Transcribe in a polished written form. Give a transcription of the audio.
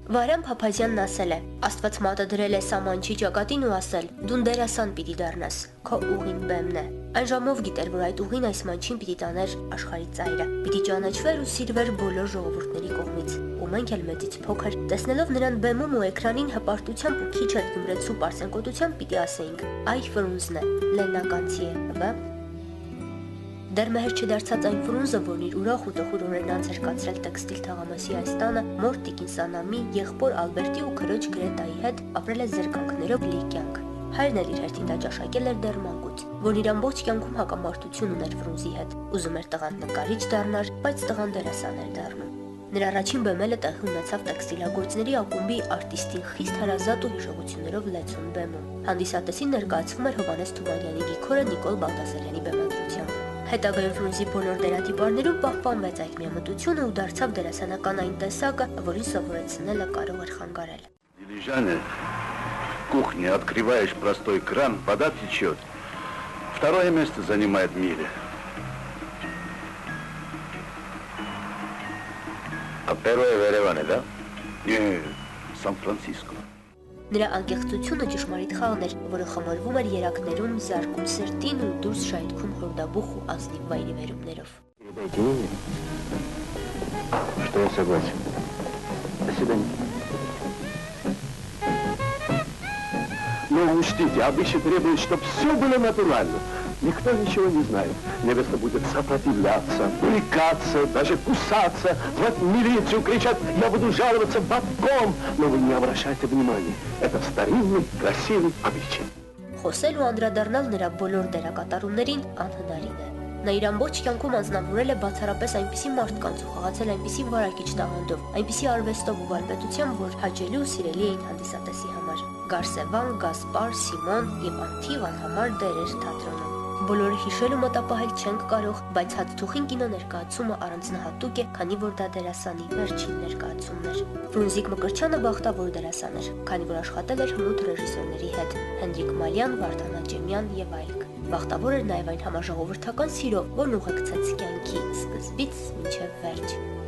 Վարան Փափազյանն ասել է. Աստված մատադրել է սամանչի ճակատին ու ասել. դու դերասան պիտի դառնաս, քո ուղին բեմն է։ Այն ժամով գիտեր, որ այդ ուղին այս մանչին պիտի տաներ աշխարհի ծայրը, պիտի ճանաչվեր ու սիրվեր բոլոր ժողովուրդների կողմից։ Ու մենք էլ մեծից փոքր, տեսնելով նրան բեմում ու էկրանին հպարտությամբ ու քիչ էլ գյումրեցու պարսենկոտությամբ պիտի ասեինք. այ ֆրունզն է, լեննականցի է, բա։ Դեռ մեհեր չդարձած այն ֆրունզը, որն իր ուրախ ու տխուր օրերն անց էր կացրել տեքստիլ թաղամասի այս տանը, մոր տիկին Սանամի, եղբոր Ալբերտի ու քրոջ Գրետայի հետ ապրել է զրկանքներով լի կյանք։ Հայրն էլ իր հերթին դա ճաշակել էր դեռ մանկուց, որն իր ամբողջ կյանքում հակամարտություն ուներ ֆրունզի հետ։ Ուզում էր տղան նկարիչ դառնար, բայց տղան դերասան էր դառնում։ Նրա առաջին բեմելը տեղի ունեցավ տեքստիլագործների ակումբի արտիստին խիստ հարազատ ու հիշողություններով լեցուն բեմում։ Հանդիսատեսին ներկայացվում էր Հովհաննես Թումանյանի գիքորը Նիկոլ Բաղդասարյանի բեմադրությամբ։ Հետագայում ֆրունզի բոլոր դերադիպարներում պահպանվեց այդ միամտությունը ու դարձավ դերասանական այն տեսակը, որին սովորեցնելը կարող էր խանգարել։ Дилижане, в кухне открываешь простой кран, вода течет. Второе место занимает в мире. А первое в Ереване, да? Не, Сан-Франциско. Նրա անկեղծությունը ճշմարիտ խաղն էր, որը խմորվում էր երակներում, զարկում սրտին ու դուրս շայթքում հորդաբուխ ու ազնիվ վայրիվերումներով։ Что я согласен. До свидания. Но учтите, обычай требует, чтобы все было натурально. Никто ничего не знает. Невеста будет сопротивляться, брыкаться, даже кусаться, звать милицию, кричать: я буду жаловаться бабком. Но вы не обращайте внимания. Это старинный, красивый обычай. Խոսել ու անդրադառնալ նրա բոլոր դերակատարումներին անհնարին է։ Նա իր ամբողջ կյանքում անձնավորել է բացառապես այնպիսի մարդկանց ու խաղացել այնպիսի վարակիչ տաղանդով, այնպիսի արվեստով ու վարպետությամբ, որ հաճելի ու սիրելի էին հանդիսատեսի համար։ Գարսևան, Գասպար, Սիմոն եւ անթիվ անհամար դերեր թատրոնում։ Բոլորը հիշել ու մտապահել չենք կարող, բայց հացթուխին կինո ներկայացումը առանձնահատուկ է, քանի որ դա դերասանի վերջին ներկայացումն էր։ Ֆրունզիկ Մկրտչյանը բախտավոր դերասան էր, քանի որ աշխատել էր հմուտ ռեժիսորների հետ՝ Հենրիկ Մալյան, Վարդան Աճեմյան եւ այլք։ Բախտավոր էր նաեւ այն համաժողովրդական սիրով, որն ուղեկցեց կյանքի սկզբից մինչեւ վերջ։